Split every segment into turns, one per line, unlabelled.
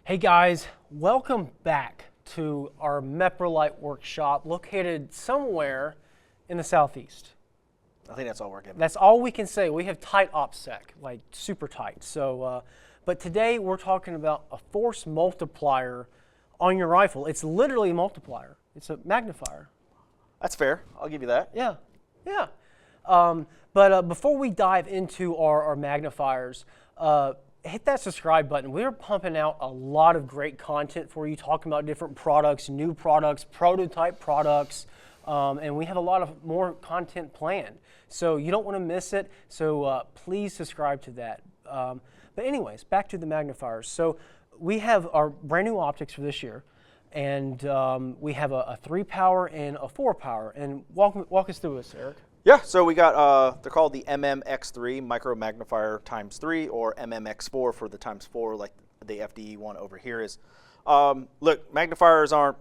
Hey guys, welcome back to our Meprolight workshop located somewhere in the southeast.
I think that's all we're giving.
That's all we can say. We have tight OPSEC, like super tight. So, but today we're talking about a force multiplier on your rifle. It's literally a multiplier. It's a magnifier.
That's fair. I'll give you that.
Yeah, yeah. But before we dive into our magnifiers, hit that subscribe button. We're pumping out a lot of great content for you, talking about different products, new products, prototype products, and we have a lot of more content planned. So you don't want to miss it, so please subscribe to that. But anyways, back to the magnifiers. So we have our brand new optics for this year, and we have a 3-power and a 4-power. And walk us through this, Eric.
Yeah, so we got, they're called the MMX3 Micro Magnifier ×3 or MMX4 for the ×4 like the FDE one over here is. Look, magnifiers aren't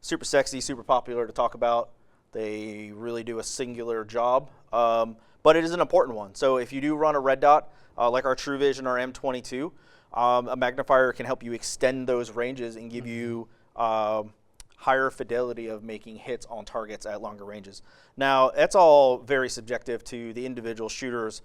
super sexy, super popular to talk about. They really do a singular job, but it is an important one. So if you do run a red dot, like our True Vision or M22, a magnifier can help you extend those ranges and give you higher fidelity of making hits on targets at longer ranges. Now, that's all very subjective to the individual shooter's,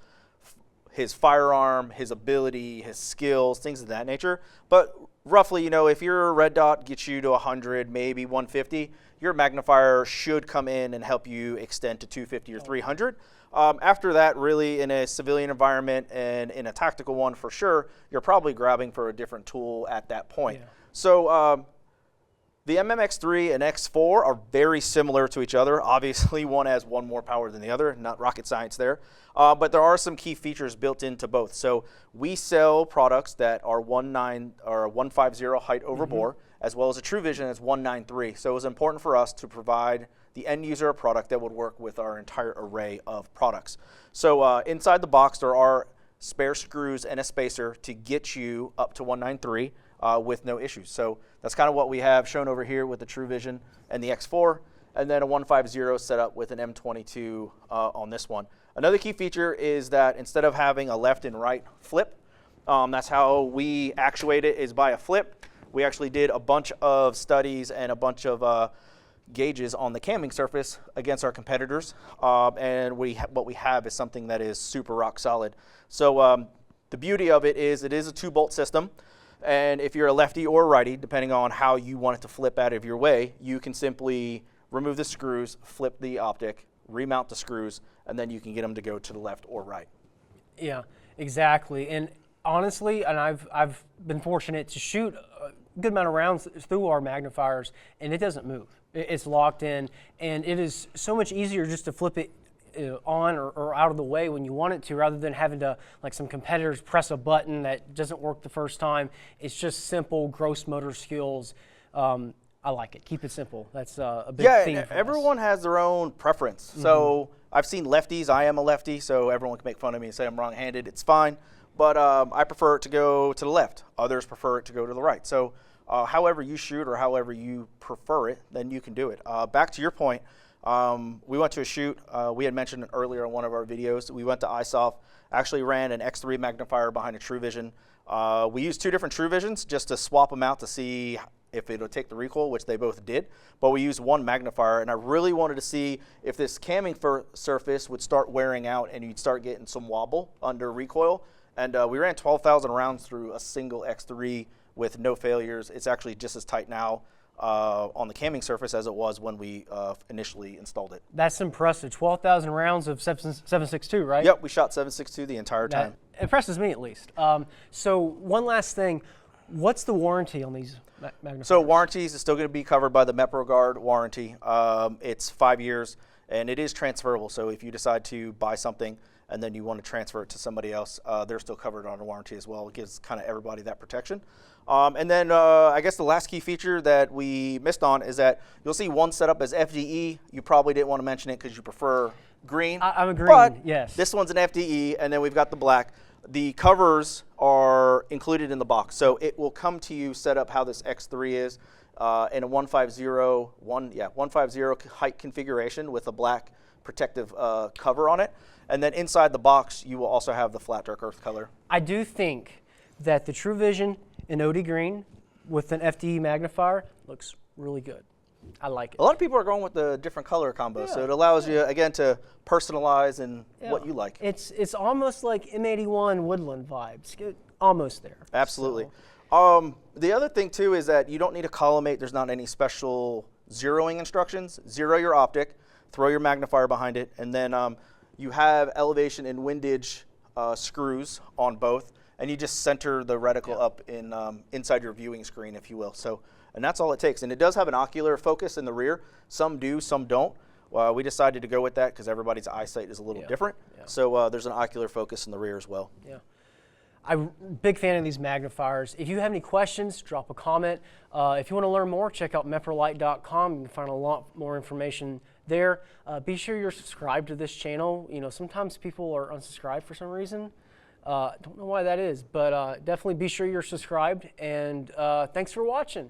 his firearm, his ability, his skills, things of that nature. But roughly, you know, if your red dot gets you to 100, maybe 150, your magnifier should come in and help you extend to 250 or 300. After that, really, in a civilian environment and in a tactical one for sure, you're probably grabbing for a different tool at that point. Yeah. So, the MMX3 and X4 are very similar to each other. Obviously, one has one more power than the other, not rocket science there. But there are some key features built into both. So we sell products that are 150 height over bore, as well as a True Vision that's 193. So it was important for us to provide the end user a product that would work with our entire array of products. So inside the box, there are spare screws and a spacer to get you up to 193. With no issues. So that's kind of what we have shown over here with the True Vision and the X4, and then a 150 set up with an M22 on this one. Another key feature is that instead of having a left and right flip, that's how we actuate it, is by a flip. We actually did a bunch of studies and a bunch of gauges on the camming surface against our competitors, and what we have is something that is super rock solid. So the beauty of it is a 2-bolt system. And if you're a lefty or a righty, depending on how you want it to flip out of your way, you can simply remove the screws, flip the optic, remount the screws, and then you can get them to go to the left or right.
Yeah, exactly. And honestly, and I've been fortunate to shoot a good amount of rounds through our magnifiers, and it doesn't move. It's locked in, and it is so much easier just to flip it on or out of the way when you want it to, rather than having to, like some competitors, press a button that doesn't work the first time. It's just simple, gross motor skills. I like it. Keep it simple. That's a big theme for us.
Everyone has their own preference. So I've seen lefties. I am a lefty, so everyone can make fun of me and say I'm wrong-handed. It's fine. But I prefer it to go to the left. Others prefer it to go to the right. So however you shoot or however you prefer it, then you can do it. Back to your point, we went to a shoot. We had mentioned it earlier in one of our videos. We went to ISOF, actually ran an X3 magnifier behind a True Vision. We used 2 different True Visions just to swap them out to see if it would take the recoil, which they both did. But we used one magnifier, and I really wanted to see if this camming surface would start wearing out and you'd start getting some wobble under recoil. And we ran 12,000 rounds through a single X3 with no failures. It's actually just as tight now on the camming surface as it was when we initially installed it.
That's impressive. 12,000 rounds of 7.62, right?
Yep, we shot 7.62 the entire time.
That impresses me, at least. So one last thing, what's the warranty on these magnifiers?
So warranties is still going to be covered by the Meprolight warranty. It's 5 years, and it is transferable. So if you decide to buy something and then you want to transfer it to somebody else, they're still covered on a warranty as well. It gives kind of everybody that protection. And then I guess the last key feature that we missed on is that you'll see one set up as FDE. You probably didn't want to mention it because you prefer green.
I'm a green,
but
yes. This
one's an FDE, and then we've got the black. The covers are included in the box, so it will come to you set up how this X3 is in a 150 height configuration with a black protective cover on it. And then inside the box, you will also have the flat dark earth color.
I do think that the True Vision in OD green with an FDE magnifier, looks really good. I like it.
A lot of people are going with the different color combo, so it allows you, again, to personalize and what you like.
It's almost like M81 Woodland vibes, almost there.
Absolutely. The other thing, too, is that you don't need a collimate. There's not any special zeroing instructions. Zero your optic, throw your magnifier behind it, and then you have elevation and windage screws on both, and you just center the reticle up in inside your viewing screen, if you will. So, and that's all it takes. And it does have an ocular focus in the rear. Some do, some don't. We decided to go with that because everybody's eyesight is a little different. So there's an ocular focus in the rear as well.
Yeah. I'm a big fan of these magnifiers. If you have any questions, drop a comment. If you want to learn more, check out Meprolight.com. You can find a lot more information there. Be sure you're subscribed to this channel. You know, sometimes people are unsubscribed for some reason. Don't know why that is, but definitely be sure you're subscribed. And thanks for watching.